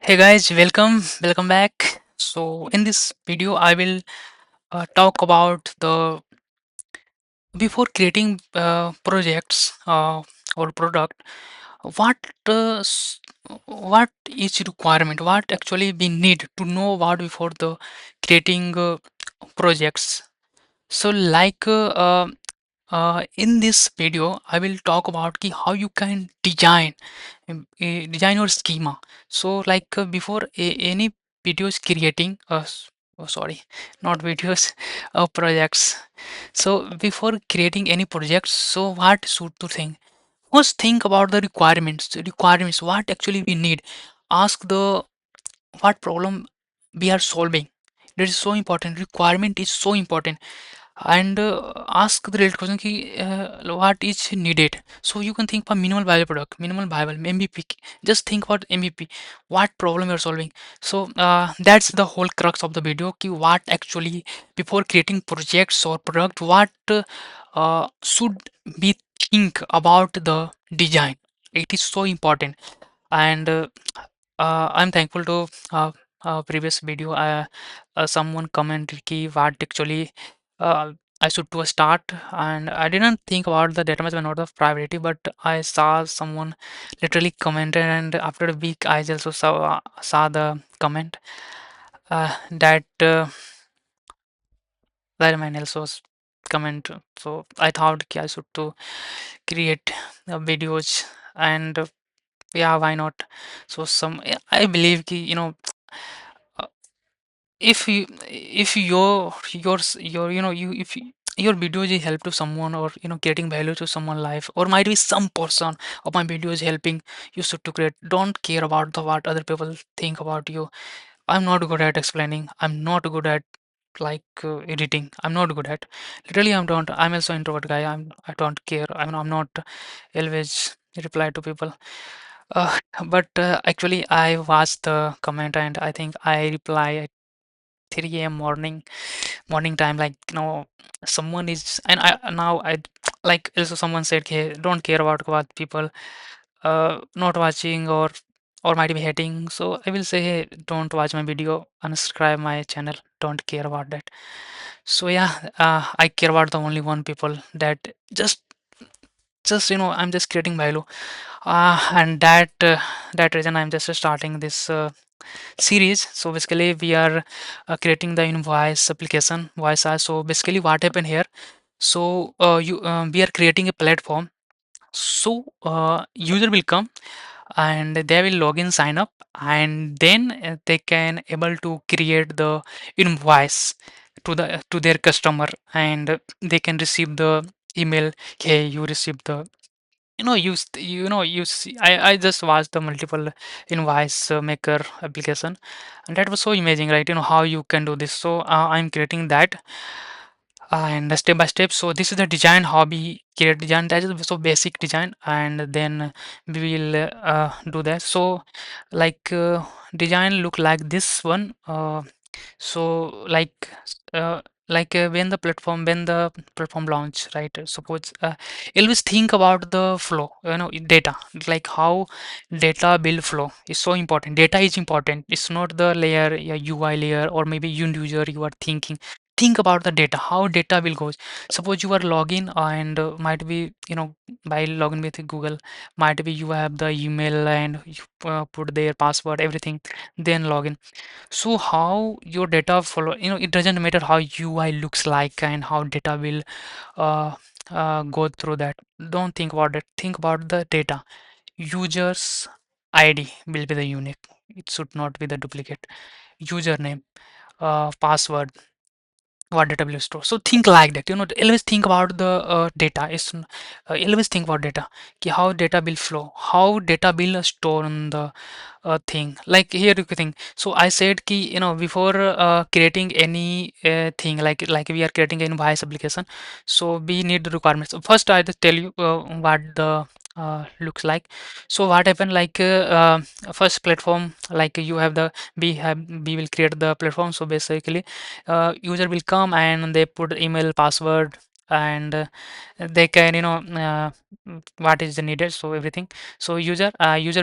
Hey guys, welcome back. So in this video, I will talk about the before creating projects or product, what what is requirement, what actually we need to know about before the creating projects. So in this video, I will talk about how you can design your schema. So before any videos creating, sorry, not videos, projects. So before creating any projects, so what should to think? First, think about the requirements. Requirements, what actually we need. Ask the what problem we are solving. That is so important. Requirement is so important, and ask the related question what is needed. So you can think for minimal viable product, minimal viable MVP. Just think about MVP, what problem you're solving. So that's the whole crux of the video, what actually before creating projects or product, what should we think about the design. It is so important. And I'm thankful to previous video, someone commented what actually uh, I should do a start, and I didn't think about the data management not of priority, but I saw someone literally commented, and after a week I also saw the comment that my also comment. So I thought I should to create videos, and yeah, why not? So I believe uh, if your you if your videos is help to someone, or creating value to someone life, or might be some portion of my video is helping you should to create. Don't care about the what other people think about you. I'm not good at explaining. I'm not good at editing. I'm not good at, literally I'm also introvert guy. I don't care. I'm not always reply to people. But actually I watched the comment, and I think I reply at 3 a.m. morning time, someone is, and I now I like also someone said, hey, don't care about what people not watching, or might be hating. So I will say, hey, don't watch my video, unsubscribe my channel, don't care about that. So yeah, I care about the only one people that just I'm just creating value, and that reason I'm just starting this series. So basically we are creating the invoice application voice as. So basically what happened here, so you we are creating a platform. So user will come, and they will log in, sign up, and then they can able to create the invoice to their customer, and they can receive the email, hey, you received the, you see, I just watched the multiple invoice maker application, and that was so amazing, right? How you can do this. So I'm creating that, and step by step. So this is the design hobby create design, that is so basic design, and then we will do that. So design look like this one. So when the platform launch, right? Suppose always think about the flow, data, like how data build flow is so important. Data is important. It's not the layer, yeah, UI layer, or maybe user you are thinking. Think about the data, how data will go. Suppose you are login, and might be, by login with Google, might be you have the email, and you put their password, everything, then login. So how your data follow, it doesn't matter how UI looks like, and how data will uh, go through that. Don't think about it. Think about the data. User's ID will be the unique. It should not be the duplicate. Username, password, what data will store. So think like that. Always think about the data. Always think about data. How data will flow. How data will store on the thing. Like here you can think. So I said before creating any thing, like we are creating an invoice application. So we need the requirements. So first I just tell you what the looks like. So what happened, first platform, like you have the we will create the platform. So basically user will come, and they put email, password, and they can what is the needed, so everything. So user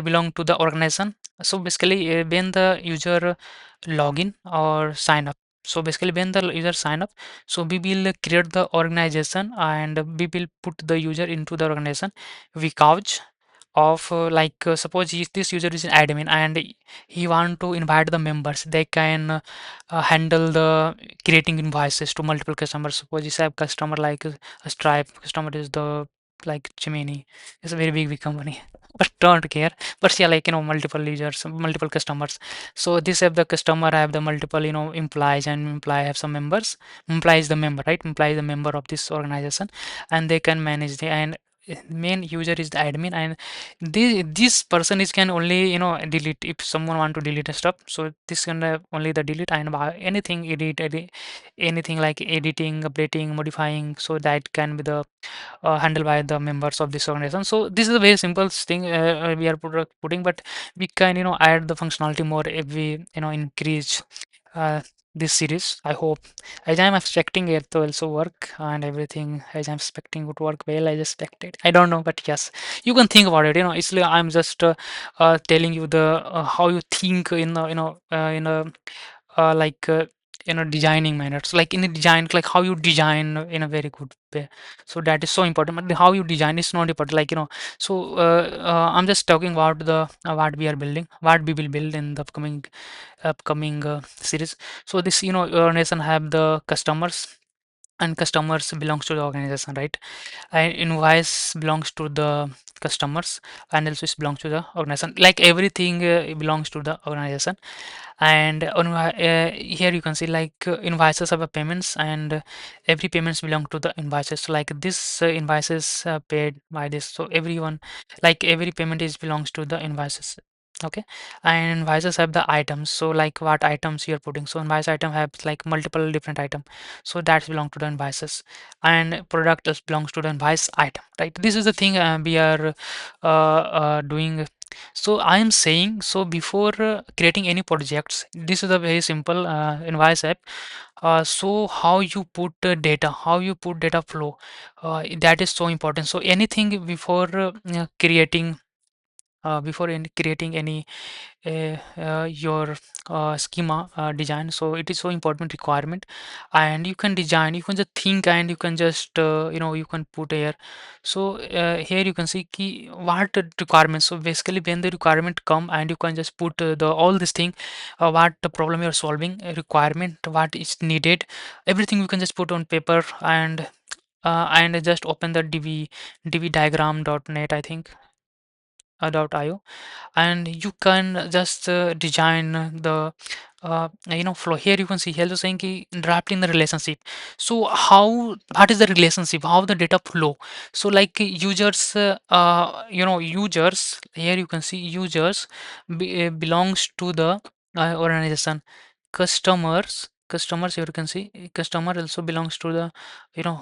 belong to the organization, So basically, when the user login or sign up, so basically when the user sign up, so we will create the organization and we will put the user into the organization. We couch of suppose this user is an admin and he want to invite the members. They can handle the creating invoices to multiple customers. Suppose you have customer like a Stripe customer is the like Gemini. It's a very big company but don't care. But yeah, like multiple users, multiple customers. So this have the customer have the multiple employees, and employee have some members. Employee is the member, right? Employee is the member of this organization, and they can manage the and main user is the admin, and this person is can only delete if someone want to delete a stuff. So this can only the delete and anything anything like editing, updating, modifying, so that can be the handled by the members of this organization. So this is a very simple thing we are putting, but we can add the functionality more if we increase uh, this series. I hope, as I'm expecting it to also work and everything, as I'm expecting would work well as expected. I don't know, but yes, you can think about it. It's like I'm just telling you the how you think in a like designing manner. So like in the design, like how you design in a very good way. So that is so important, but how you design is not important, so I'm just talking about the what we are building, what we will build in the upcoming series. So this organization have the customers, and customers belongs to the organization, right? And invoice belongs to the customers, and also it belongs to the organization, like everything belongs to the organization. And here you can see invoices have a payments, and every payments belong to the invoices. So like this invoices paid by this, so everyone, like every payment is belongs to the invoices. Okay. And invoices have the items, so like what items you're putting. So invoice item have like multiple different item, so that's belong to the invoices. And product is belongs to the invoice item, right? This is the thing we are doing. So I am saying, so before creating any projects, this is a very simple invoice app. So how you put data, how you put data flow, that is so important. So anything before creating any your schema design, so it is so important requirement. And you can design, you can just think, and you can just you can put here. So here you can see key what the requirements. So basically when the requirement come, and you can just put the all this thing, what the problem you're solving, requirement, what is needed, everything you can just put on paper. And just open the dvdiagram.net, I think, .io, and you can just design the flow. Here you can see here, saying ki drafting the relationship. So how, what is the relationship, how the data flow. So like users users, here you can see users belongs to the organization. Customers, here you can see customer also belongs to the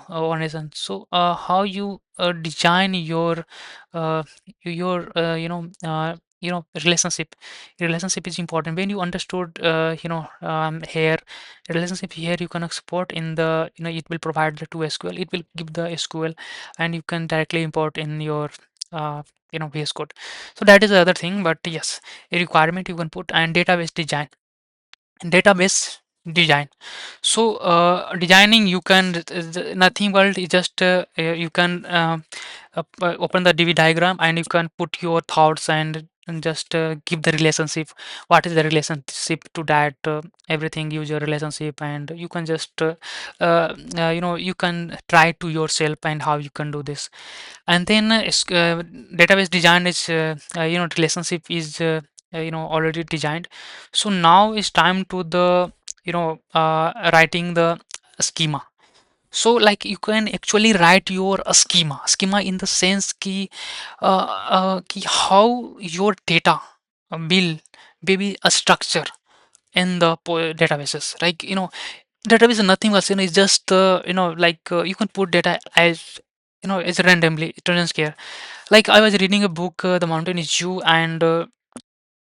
organization. So how you design uh, relationship is important. When you understood here relationship, here you can export in the it will provide the to SQL, it will give the SQL, and you can directly import in your uh, VS Code. So that is the other thing. But yes, a requirement you can put. And database design. So designing, you can nothing but it just you can open the dv diagram, and you can put your thoughts, and just give the relationship, what is the relationship to that everything, use your relationship, and you can just you can try to yourself and how you can do this. And then database design is relationship is already designed. So now it's time to the writing the schema. So like you can actually write your schema in the sense ki how your data will be a structure in the databases. Like database is nothing else, it's just you can put data as as randomly, it doesn't care. Like I was reading a book, The Mountain is You,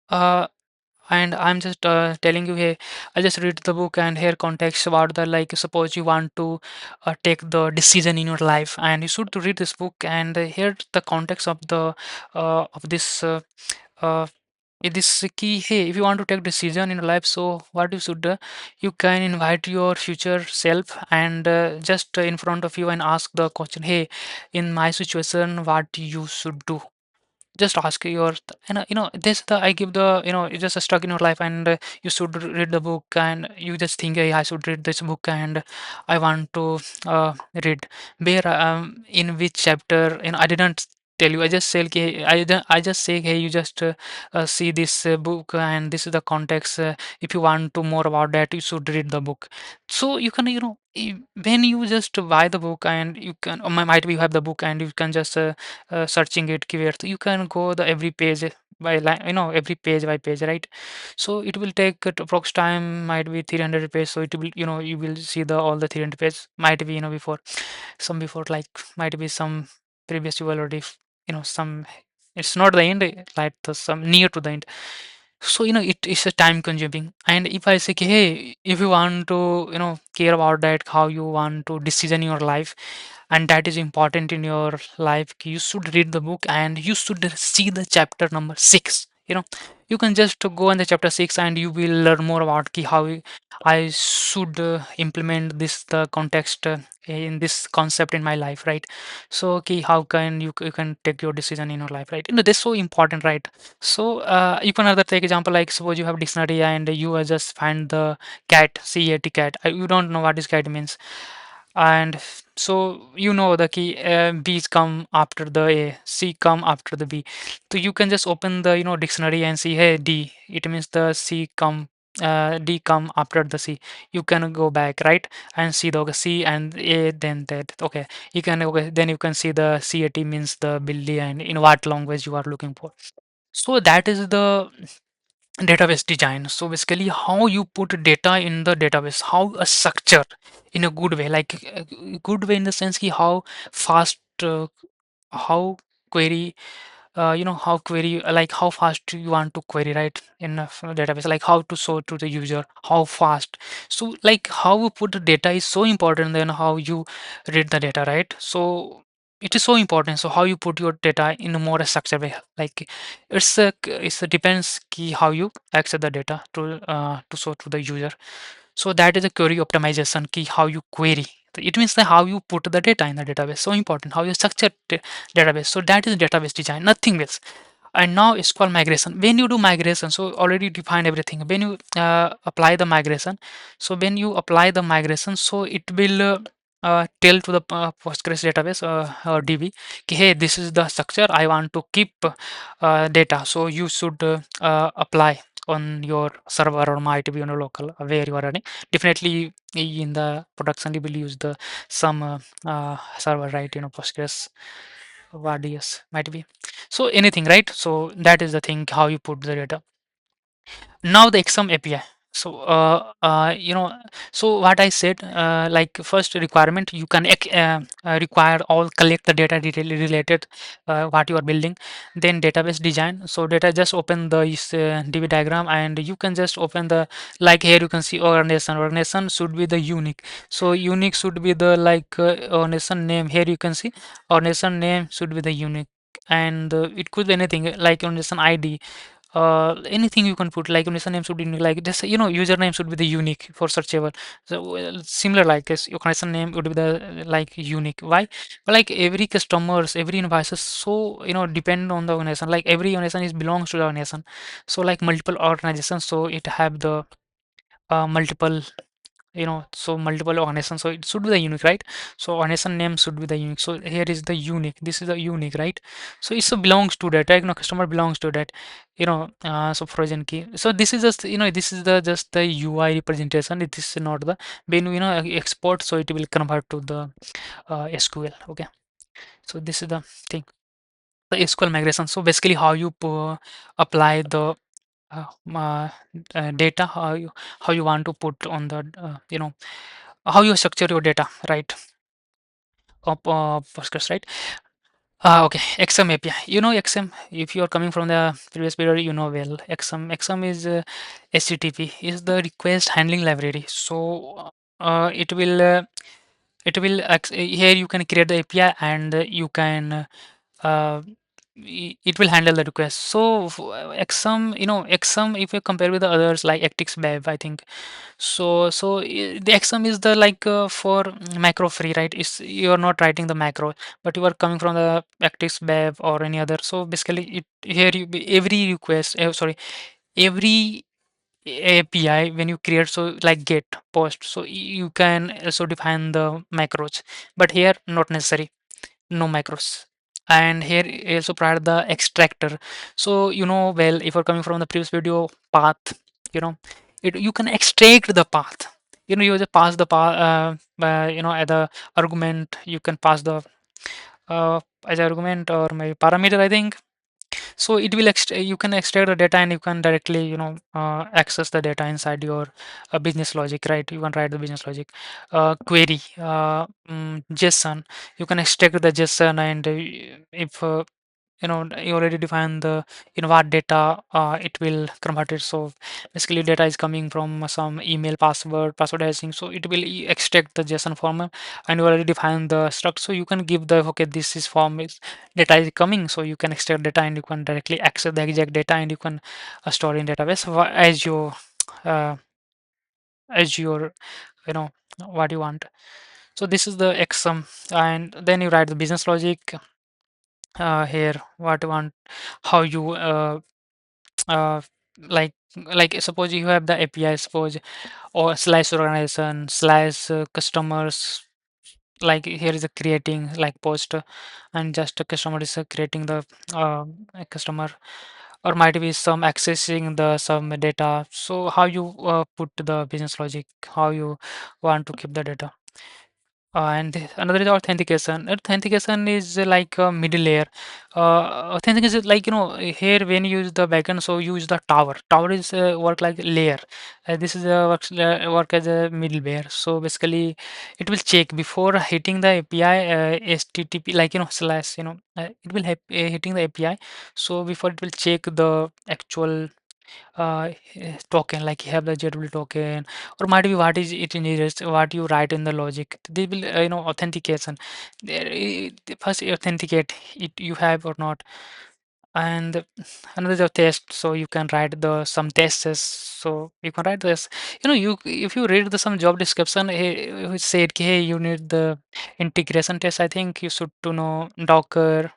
uh, and I'm just telling you here, I just read the book, and here context about the, like suppose you want to take the decision in your life, and you should to read this book. And here the context of the of this This key, hey, if you want to take decision in life, so what you should do, you can invite your future self and just in front of you and ask the question, hey, in my situation, what you should do. Just ask your, this the I give the, it's just stuck in your life and you should read the book and you just think, hey, I should read this book and I want to read where in which chapter, I didn't tell you, I just say, okay, I just say, hey, you just see this book and this is the context, if you want to more about that you should read the book. So you can, when you just buy the book and you can, or might be you have the book and you can just searching it keywords, you can go the every page by line, every page by page, right? So it will take approx time might be 300 page, so it will, you will see the all the 300 page, might be, before some before like might be some previous you already some, it's not the end, like the some near to the end. So it is a time consuming, and if I say, "Okay, hey, if you want to care about that how you want to decision your life and that is important in your life, you should read the book and you should see the chapter number 6. You can just go in the chapter 6 and you will learn more about how I should implement this the context in this concept in my life, right? So okay, how can you can take your decision in your life, right? That's so important, right? So you can other take example like suppose you have dictionary and you just find the cat, cat. You don't know what this cat means, and so the key b's come after the a, c come after the b. So you can just open the dictionary and see, hey, d, it means the c come, d come after the c. You can go back, right, and see the, okay, c and a, then that, okay, you can, okay, then you can see the cat means the billy and in what language you are looking for. So that is the database design. So basically how you put data in the database, how a structure in a good way, like good way in the sense ki how fast, how query, how query, like how fast you want to query, right, in a database, like how to show to the user how fast. So like how you put the data is so important than how you read the data, right? So it is so important, so how you put your data in a more structured way, like it's a depends key how you access the data to show to the user. So that is a query optimization key, how you query. It means that how you put the data in the database. So important how you structure database. So that is database design, nothing else. And now it's called migration. When you do migration, so already defined everything. When you apply the migration, so when you apply the migration, so it will tell to the Postgres database or DB, ki, hey, this is the structure I want to keep data. So you should apply on your server or might be on a local where you are running. Definitely in the production you will use the some server, right? Postgres, VDS might be. So anything, right? So that is the thing how you put the data. Now the XM API. So so what I said, like first requirement, you can require all collect the data detail related what you are building. Then database design. So data, just open the DB diagram and you can just open the, like here you can see organization. Organization should be the unique. So unique should be the like organization name. Here you can see organization name should be the unique, and it could be anything like organization ID, anything you can put, like username should be unique, like just username should be the unique for searchable. So similar like this, your connection name would be the like unique. Why? But like every customers, every invoices, so depend on the organization, like every organization is belongs to the organization. So like multiple organizations, so it have the multiple, so multiple organizations, so it should be the unique, right? So organization name should be the unique. So here is the unique, this is the unique, right? So it's a belongs to that, right? Customer belongs to that, so frozen key. So this is just, this is the just the UI representation. It is not the, when export, so it will convert to the SQL. Okay, so this is the thing, the SQL migration. So basically how you apply the uh, uh, data, how you want to put on the how you structure your data, right? Of Postgres, right? Okay, XM API. XM. If you are coming from the previous period, well. XM is HTTP is the request handling library. So it will here you can create the API and you can it will handle the request. So Exum, Exum, if you compare with the others like Actix Bev, I think the Exum is the like for macro free, right? It's you're not writing the macro, but you are coming from the Actix Bev or any other. So basically, it here every request, sorry, every API when you create, so like get post, so you can also define the macros, but here not necessary, no macros. And here I also provide the extractor. So well, if you're coming from the previous video path, you know you can extract the path. You just pass the path, at the argument you can pass the as argument or maybe parameter, I think. So it will you can extract the data and you can directly access the data inside your business logic, right? You can write the business logic query, JSON. You can extract the JSON, and if you already define the what data it will convert it. So basically data is coming from some email password hasing, so it will extract the JSON format, and you already define the struct, so you can give the okay, this is form is data is coming, so you can extract data and you can directly access the exact data, and you can store in database uh, as your what you want. So this is the exam, and then you write the business logic here what you want, how you uh, like suppose you have the API, suppose, or slash organization slash customers, like here is a creating like post, and just a customer is creating the a customer, or might be some accessing the some data. So how you put the business logic, how you want to keep the data. And another is authentication. Authentication is like a middle layer. Authentication is like here when you use the backend, so you use the tower. Tower is work like layer. This is work as a middle layer. So basically, it will check before hitting the API, HTTP, like slash. It will hitting the API. So before it will check the actual token, like you have the JW token, or might be what is it in is what you write in the logic. They will authentication. First authenticate it you have or not. And another is a test, so you can write the some tests. So you can write this, you if you read the some job description, it said hey, you need the integration test. I think you should to know Docker.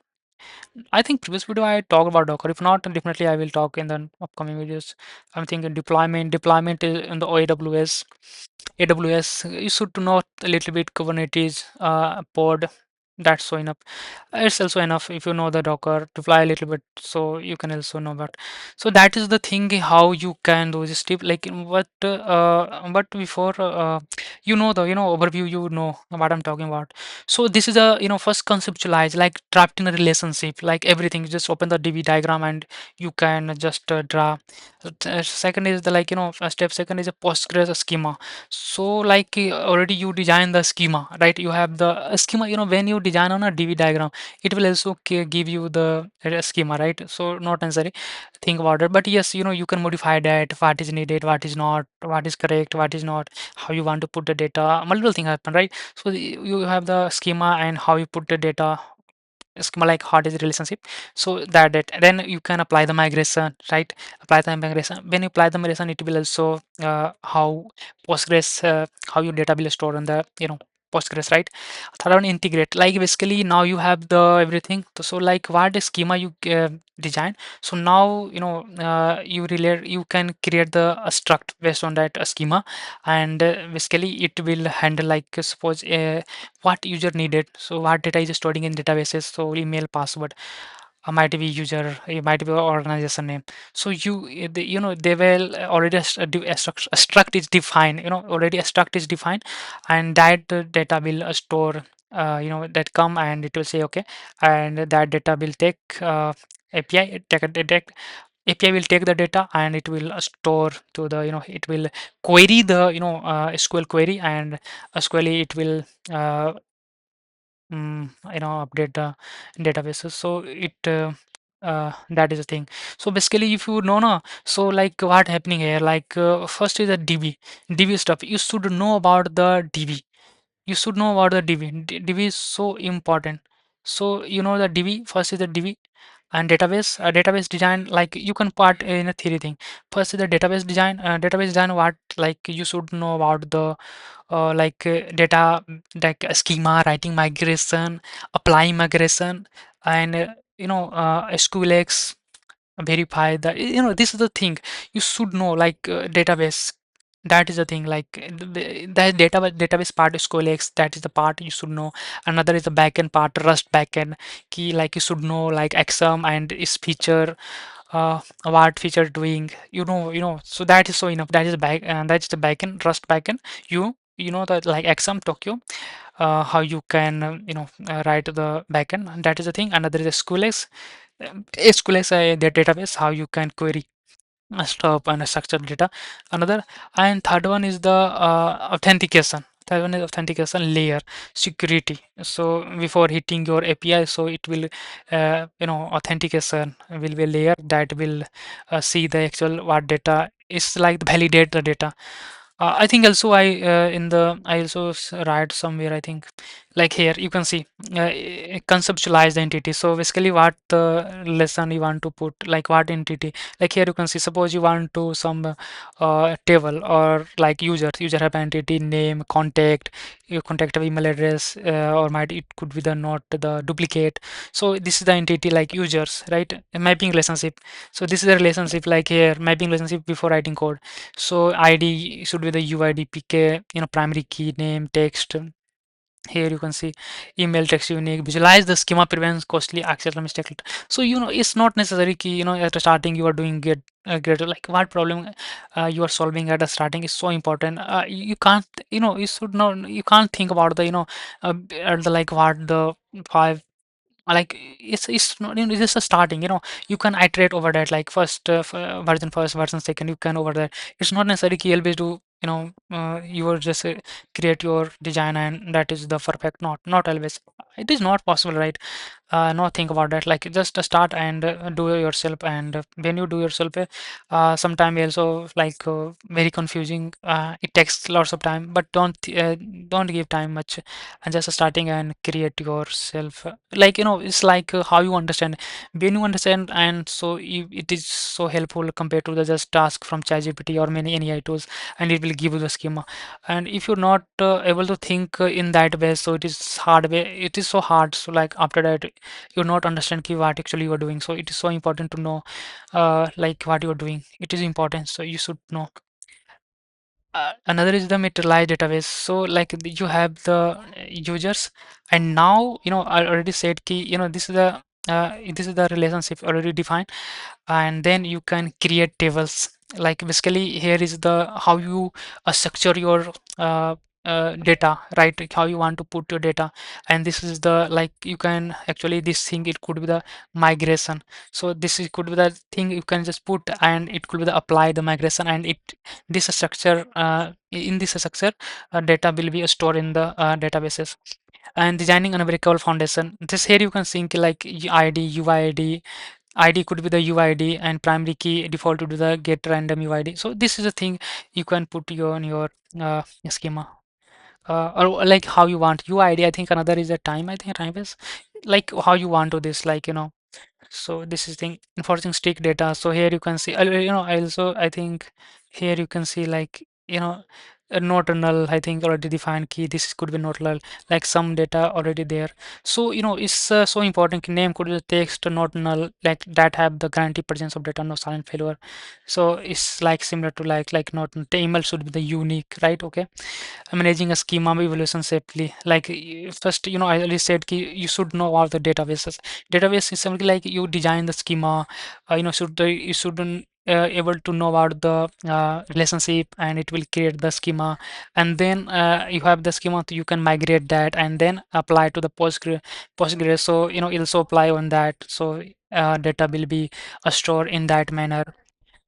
I think previous video I talked about Docker. If not, definitely I will talk in the upcoming videos. I'm thinking deployment is in the AWS. AWS, you should to know a little bit Kubernetes, pod. That's so enough. It's also enough if you know the Docker to fly a little bit, so you can also know that. So that is the thing how you can do this tip. Like but before the overview, what I'm talking about. So this is a first conceptualize like drafting a relationship, like everything. You just open the DB diagram and you can just draw. Second is the like step second is a Postgres schema. So like already you design the schema, right? You have the schema. When you design on a DB diagram, it will also give you the schema, right? So not necessary think about it, but yes, you can modify that, what is needed, what is not, what is correct, what is not, how you want to put the data. Multiple things happen, right? So you have the schema and how you put the data, schema like hard is relationship. So that it then you can apply the migration, right? Apply the migration. When you apply the migration, it will also how Postgres, how your data will store on the Postgres, right? Third one, integrate, like basically now you have the everything. So like what the schema you design, so now you relate, you can create the struct based on that schema, and basically it will handle like suppose what user needed, so what data is storing in databases, so email, password, might be user, it might be organization name. So they will already a struct is defined, already a struct is defined, and that data will store that come, and it will say okay, and that data will take API take API will take the data, and it will store to the it will query the SQL query, and SQL it will uh, update the databases. So that is the thing. So basically if you know no, so like what happening here, like first is the DB stuff. You should know about the DB. You should know about the DB. DB is so important. So the DB, first is the DB, And database design, like you can part in a theory thing. First is the database design, what like you should know about the data, like schema, writing migration, applying migration, and SQLX, verify that, this is the thing you should know, like database. That is the thing, like the database part is SQLX, that is the part you should know. Another is the backend part, Rust backend key, like you should know like XAMPP and its feature, what feature doing, so that is so enough. That is that's the backend, Rust backend. You know that like XAMPP Tokyo, how you can write the backend, and that is the thing. Another is SQLX. SQLX, the database, how you can query stuff and structured data. Another, and third one is the authentication. Third one is authentication layer, security. So before hitting your API, so it will authentication will be a layer that will see the actual what data is, like validate the data. I think also I also write somewhere, I think, like here you can see conceptualize the entity. So basically what the lesson you want to put, like what entity, like here you can see, suppose you want to some table, or like user have entity name, contact, your contact email address, or might it could be the not the duplicate. So this is the entity like users, right? A mapping relationship. So this is the relationship, like here mapping relationship before writing code. So ID should be the UID, PK, primary key, name, text. Here you can see email, text unique, visualize the schema, prevents costly accidental mistake. So it's not necessary key, at the starting you are doing great, like what problem you are solving at the starting is so important. You can't, you should not, you can't think about the at the like what the five, like it's not, it's just a starting, you can iterate over that, like version, first version, second, you can over that. It's not necessary key always do, you will just create your design and that is the perfect, not always. It is not possible, right? No, think about that, like just start and do it yourself. And when you do yourself, sometime also like very confusing, it takes lots of time, but don't give time much, and just starting and create yourself. Like it's like how you understand, when you understand, and so it is so helpful compared to the just task from ChatGPT or many AI tools, and it will give you the schema. And if you're not able to think in that way, so it is hard way, it is so hard. So like after that you not understand ki what actually you are doing. So it is so important to know like what you are doing, it is important, so you should know. Another is the materialized database. So like you have the users, and now I already said ki this is the relationship already defined, and then you can create tables. Like basically here is the how you structure your data, right? Like how you want to put your data. And this is the, like you can actually, this thing it could be the migration. So this is could be the thing you can just put, and it could be the apply the migration, and it this structure in this structure data will be stored in the databases. And designing unbreakable foundation, this here you can think like ID, UID. ID could be the UID, and primary key default to the get random UID. So this is a thing you can put your on your schema, or like how you want UID. I think another is a time. I think time is like how you want to this, like so this is thing enforcing strict data. So here you can see, I also I think here you can see like a not null, I think already defined key. This could be not null, like some data already there. So it's so important. Name could be text, not null, like that have the guarantee presence of data, no silent failure. So it's like similar to like not the email should be the unique, right? Okay. Managing a schema evaluation safely. Like first, I already said ki you should know all the databases. Database is something like you design the schema. You shouldn't able to know about the relationship, and it will create the schema. And then you have the schema, you can migrate that and then apply to the Postgres. So it'll also apply on that. So data will be stored in that manner.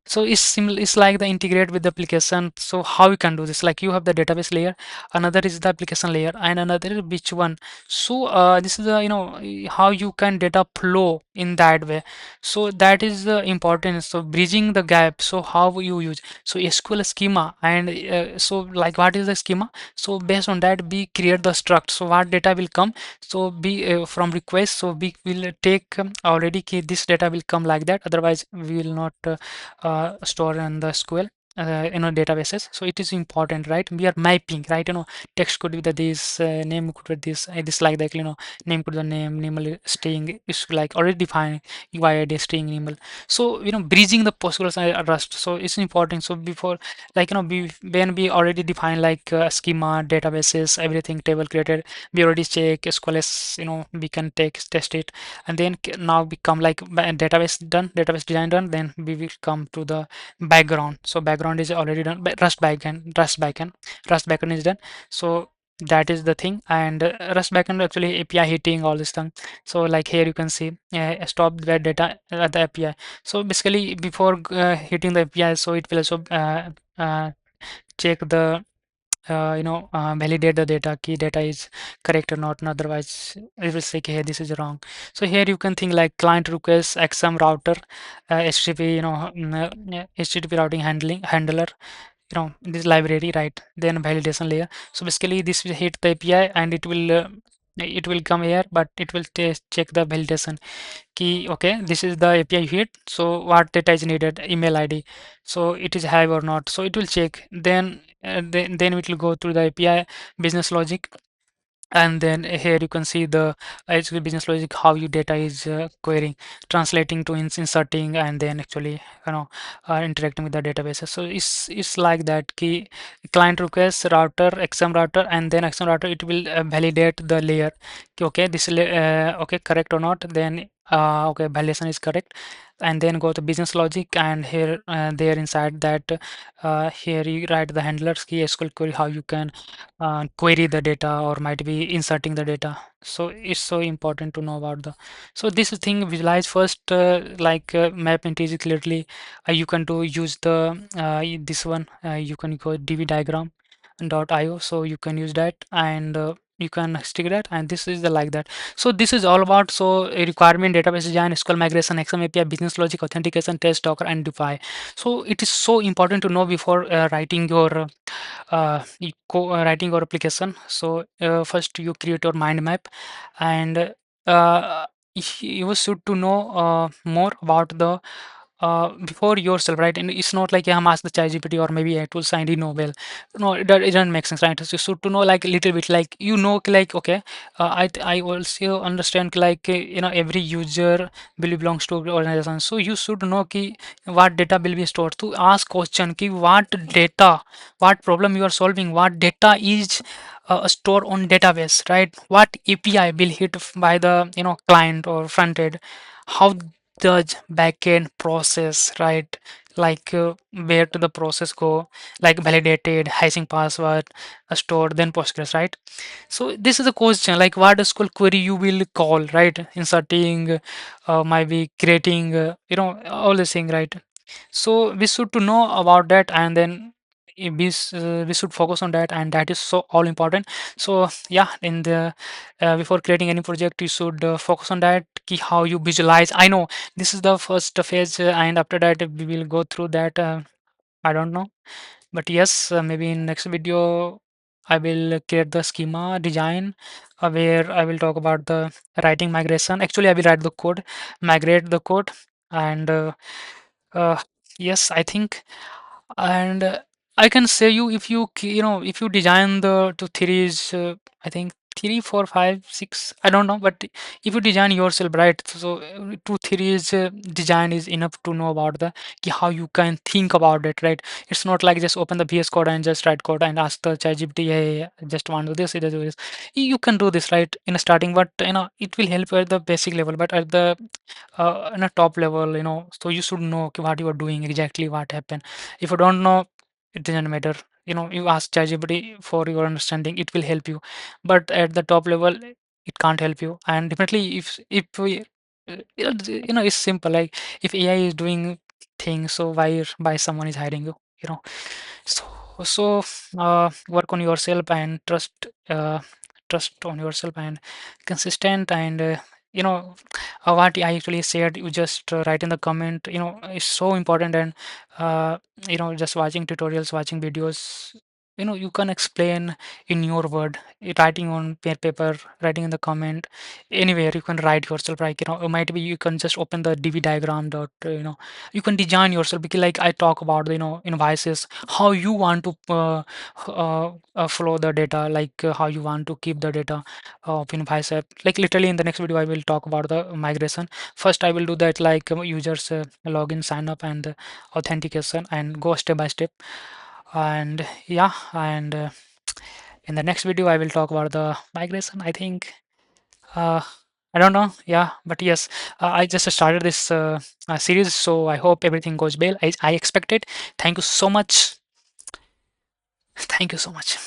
So it's like the integrate with the application. So how you can do this? Like you have the database layer, another is the application layer, and another is which one. So this is the how you can data flow in that way. So that is the importance. So bridging the gap. So how you use so SQL schema and so like what is the schema? So based on that we create the struct. So what data will come? So be from request. So we will take already this data will come like that. Otherwise we will not. Store in the SQL databases. So it is important, right? We are mapping, right? Text could be the this, name could be this like that, name could be the name string is like already defined, UID string email. So bridging the Postgres and Rust. So it's important. So before, like when we already define like schema, databases, everything table created, we already check SQL as we can take test it, and then now become like database done, database design done, then we will come to the background. So background is already done, but Rust backend is done. So that is the thing. And Rust backend actually API hitting all this thing. So like here you can see stop the data at the API. So basically before hitting the API, so it will also check the validate the data key data is correct or not, and otherwise it will say, okay, hey, this is wrong. So here you can think like client request XM router, HTTP, HTTP routing handler, this library, right? Then validation layer. So basically this will hit the API and it will come here, but it will check the validation key. Okay, this is the API hit. So what data is needed? Email ID. So it is have or not. So it will check. Then it will go through the API business logic, and then here you can see the actually business logic how your data is querying, translating to inserting, and then actually interacting with the databases. So it's like that key client request router XM router, and then XM router it will validate the layer. Okay, okay, correct or not, then okay, validation is correct, and then go to business logic, and here there inside that here you write the handlers key SQL query how you can query the data or might be inserting the data. So it's so important to know about the so this thing visualize first like map entity clearly. You can do use the this one, you can go dv diagram dot io, so you can use that, and you can stick that, and this is the like that. So this is all about so a requirement database design, SQL migration, XM API, business logic, authentication, test, Docker, and Defy. So it is so important to know before writing your writing your application. So first you create your mind map, and you should to know more about the before yourself, right? And it's not like, yeah, I'm asked the ChatGPT or maybe I told Sandy Nobel. No, it doesn't make sense, right? So you should to know like a little bit, like like okay, I also understand like every user will belongs to organization. So you should know ki what data will be stored. To ask question ki what data, what problem you are solving, what data is stored on database, right? What API will hit by the client or front end, how does backend process, right? Like where to the process go, like validated, hashing password, stored, then Postgres, right? So this is a question like what SQL query you will call, right? Inserting, might be creating, all this thing, right? So we should to know about that, and then we should focus on that, and that is so all important. So yeah, in the before creating any project you should focus on that key how you visualize. I know this is the first phase, and after that we will go through that. I don't know, but yes, maybe in next video I will create the schema design where I will talk about the writing migration. Actually I will write the code, migrate the code, and uh, yes, I think, and I can say you if if you design the two theories, I think 3 4 5 6, I don't know, but if you design yourself, right? So two theories design is enough to know about the how you can think about it, right? It's not like just open the VS Code and just write code and ask the ChatGPT, hey, I just want to do this, do this. You can do this, right, in a starting, but it will help you at the basic level, but at the in a top level, so you should know okay, what you are doing exactly, what happened. If you don't know, it doesn't matter. You ask ChatGPT for your understanding, it will help you, but at the top level it can't help you. And definitely if we it's simple, like if AI is doing thing, so why someone is hiding you, you know. So work on yourself and trust on yourself and consistent and what I actually said, you just write in the comment, is so important. And uh, just watching tutorials, watching videos, you can explain in your word. Writing on paper, writing in the comment, anywhere you can write yourself, like, it might be you can just open the dv diagram dot you can design yourself, because like I talk about the invoices, how you want to flow the data, like how you want to keep the data of invoice app. Like literally in the next video I will talk about the migration. First I will do that, like users login, sign up, and authentication, and go step by step. And yeah, and in the next video I will talk about the migration, I think. uh, I don't know. Yeah, but yes, I just started this series, so I hope everything goes well. I expect it. Thank you so much. Thank you so much.